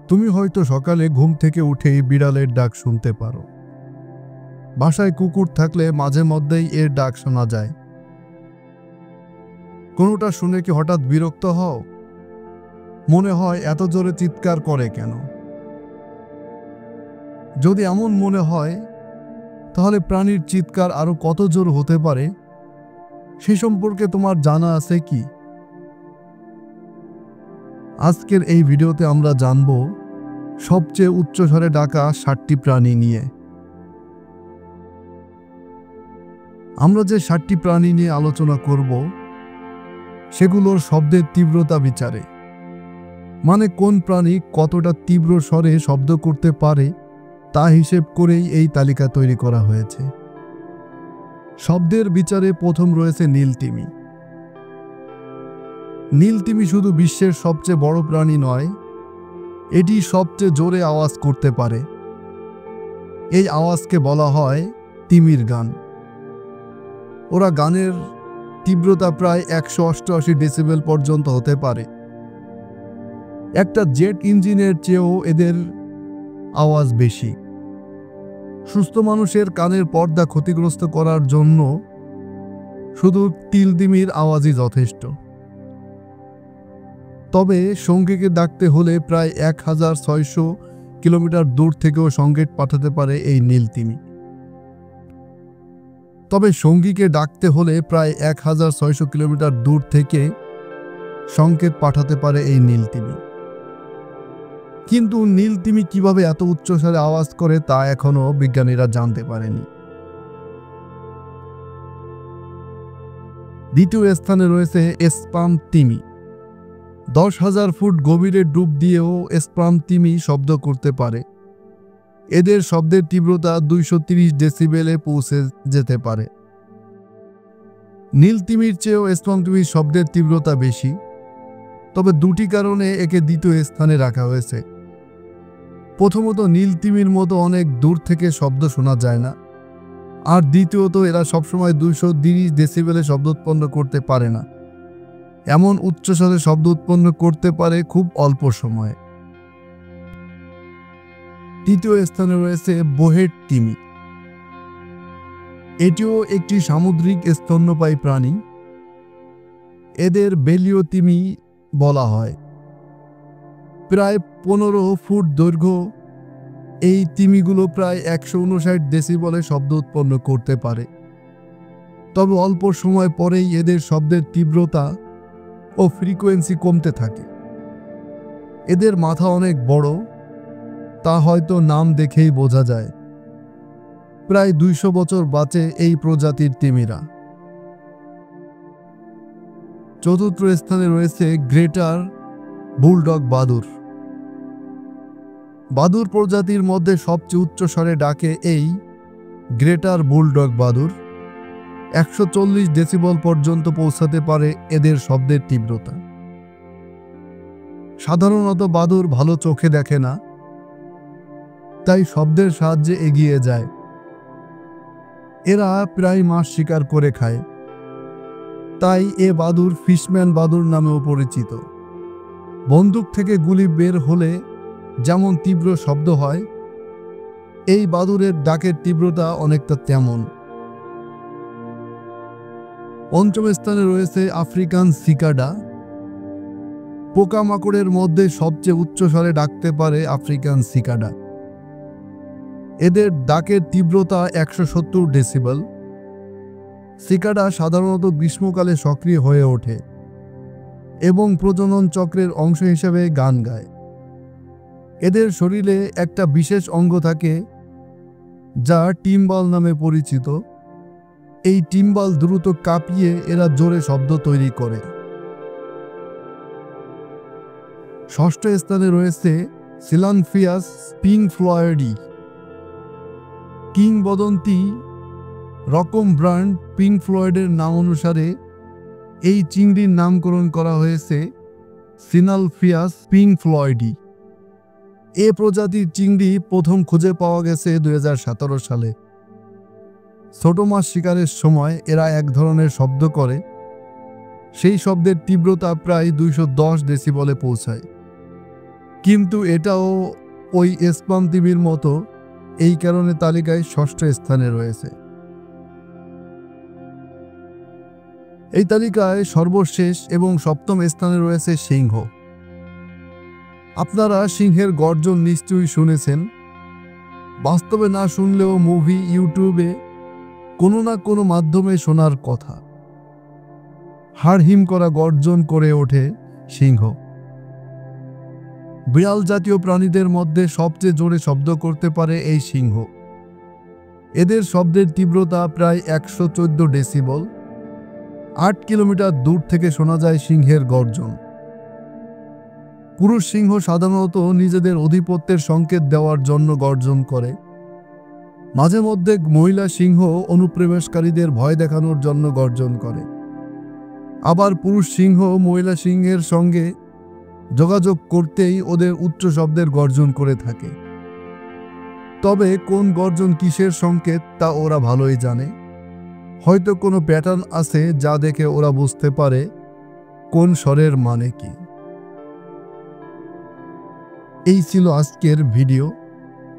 তুমি হয়তো সকালে ঘুম থেকে উঠেই বিড়ালের ডাক শুনতে পারো। বাসায় কুকুর থাকলে মাঝে মধ্যেই এর ডাক শোনা যায়। কোনোটা শুনে কি হঠাৎ বিরক্ত হও? মনে হয় এত জোরে চিৎকার করে কেন? যদি এমন মনে হয়, তাহলে প্রাণীর চিৎকার আরো কত জোর হতে পারে সে সম্পর্কে তোমার জানা আছে কি? আজকের এই ভিডিওতে আমরা জানব সবচেয়ে উচ্চস্বরে ডাকা 7টি প্রাণী নিয়ে। আমরা যে 7টি প্রাণী নিয়ে আলোচনা করব সেগুলোর শব্দের তীব্রতা বিচারে, মানে কোন প্রাণী কতটা তীব্র স্বরে শব্দ করতে পারে তা হিসেব করেই এই তালিকা তৈরি করা হয়েছে। শব্দের বিচারে প্রথম রয়েছে নীলতিমি। নীলতিমি শুধু বিশ্বের সবচেয়ে বড় প্রাণী নয়, এটি সবচেয়ে জোরে আওয়াজ করতে পারে। এই আওয়াজকে বলা হয় তিমির গান। ওরা গানের তীব্রতা প্রায় 188 ডেসিবেল পর্যন্ত হতে পারে। একটা জেট ইঞ্জিনের চেয়েও এদের আওয়াজ বেশি। সুস্থ মানুষের কানের পর্দা ক্ষতিগ্রস্ত করার জন্য শুধু তিলতিমির আওয়াজই যথেষ্ট। তবে সঙ্গীকে ডাকতে হলে প্রায় 1600 কিলোমিটার দূর থেকেও সংকেত পাঠাতে পারে এই নীলতিমি। তবে সঙ্গীকে ডাকতে হলে প্রায় 1600 কিলোমিটার দূর থেকে সংকেত পাঠাতে পারে এই নীলতিমি। কিন্তু নীলতিমি কিভাবে এত উচ্চস্বরে আওয়াজ করে তা এখনো বিজ্ঞানীরা জানতে পারেনি। দ্বিতীয় স্থানে রয়েছে স্পাম তিমি। 10,000 ফুট গভীরে ডুব দিয়েও স্পাম তিমি শব্দ করতে পারে। এদের শব্দের তীব্রতা 230 ডেসিবেলে পৌঁছে যেতে পারে। নীলতিমির চেয়েও স্পাম তিমির শব্দের তীব্রতা বেশি, তবে দুটি কারণে একে দ্বিতীয় স্থানে রাখা হয়েছে। প্রথমত, নীলতিমির মতো অনেক দূর থেকে শব্দ শোনা যায় না, আর দ্বিতীয়ত এরা সবসময় 230 ডেসিবেলে শব্দ উৎপন্ন করতে পারে না। এমন উচ্চস্বরে শব্দ উৎপন্ন করতে পারে খুব অল্প সময়ে। তৃতীয় স্থানে রয়েছে বোহেড তিমি। এটিও একটি সামুদ্রিক স্তন্যপায়ী প্রাণী। এদের বেলীয় তিমি বলা হয়। প্রায় 15 ফুট দৈর্ঘ্য এই তিমিগুলো প্রায় 159 ডেসিবেলে শব্দ উৎপন্ন করতে পারে। তবে অল্প সময় পরেই এদের শব্দের তীব্রতা ও ফ্রিকোয়েন্সি কমতে থাকে। এদের মাথা অনেক বড়, তা হয়তো নাম দেখেই বোঝা যায়। প্রায় 200 বছর বাঁচে এই প্রজাতির তিমিরা। চতুর্থ স্থানে রয়েছে গ্রেটার বুলডগ বাদুড়। বাদুড় প্রজাতির মধ্যে সবচেয়ে উচ্চ স্বরে ডাকে এই গ্রেটার বুলডগ বাদুড়। 140 ডেসিবেল পর্যন্ত পৌঁছাতে পারে এদের শব্দের তীব্রতা। সাধারণত বাদুড় ভালো চোখে দেখে না, তাই শব্দের সাহায্যে এগিয়ে যায়। এরা প্রায় মাছ শিকার করে খায়, তাই এ বাদুড় ফিশম্যান বাদুড় নামেও পরিচিত। বন্দুক থেকে গুলি বের হলে যেমন তীব্র শব্দ হয়, এই বাদুড়ের ডাকের তীব্রতা অনেকটা তেমন। পঞ্চম স্থানে রয়েছে আফ্রিকান সিকাডা। পোকামাকড়ের মধ্যে সবচেয়ে উচ্চ স্বরে ডাকতে পারে আফ্রিকান সিকাডা। এদের ডাকের তীব্রতা 170 ডেসিবেল। সিকাডা সাধারণত গ্রীষ্মকালে সক্রিয় হয়ে ওঠে এবং প্রজনন চক্রের অংশ হিসেবে গান গায়। এদের শরীরে একটা বিশেষ অঙ্গ থাকে যা টিম্বাল নামে পরিচিত। এই টিম্বাল দ্রুত কাঁপিয়ে এরা জোরে শব্দ তৈরি করে। ষষ্ঠ স্থানে রয়েছে সিলানফিয়াস পিংফ্লয়েডি। কিংবদন্তি রকম ব্র্যান্ড পিংফ্লয়েডের নাম অনুসারে এই চিংড়ির নামকরণ করা হয়েছে সিনালফিয়াস পিংফ্লয়েডি। এ প্রজাতির চিংড়ি প্রথম খুঁজে পাওয়া গেছে 2017 সালে। ছোট মাছ শিকারের সময় এরা এক ধরনের শব্দ করে, সেই শব্দের তীব্রতা প্রায় 210 ডেসিবেলে পৌঁছায়। কিন্তু এটাও ওই স্পাম তিমির মতো, এই কারণে তালিকায় ষষ্ঠ স্থানে রয়েছে। এই তালিকায় সর্বশেষ এবং সপ্তম স্থানে রয়েছে সিংহ। আপনারা সিংহের গর্জন নিশ্চয়ই শুনেছেন, বাস্তবে না শুনলেও মুভি, ইউটিউবে কোনো না কোনো মাধ্যমে শোনার কথা। হাড়হিম করা গর্জন করে ওঠে সিংহ। বিড়াল জাতীয় প্রাণীদের মধ্যে সবচেয়ে জোরে শব্দ করতে পারে এই সিংহ। এদের শব্দের তীব্রতা প্রায় 114 ডেসিবল। 8 কিলোমিটার দূর থেকে শোনা যায় সিংহের গর্জন। পুরুষ সিংহ সাধারণত নিজেদের আধিপত্যের সংকেত দেওয়ার জন্য গর্জন করে। মাঝে মধ্যে মহিলা সিংহ অনুপ্রবেশকারীদের ভয় দেখানোর জন্য গর্জন করে। আবার পুরুষ সিংহ মহিলা সিংহের সঙ্গে যোগাযোগ করতেই ওদের উচ্চ শব্দের গর্জন করে থাকে। তবে কোন গর্জন কিসের সংকেত তা ওরা ভালোই জানে। হয়তো কোনো প্যাটার্ন আছে যা দেখে ওরা বুঝতে পারে কোন স্বরের মানে কি। এই ছিল আজকের ভিডিও।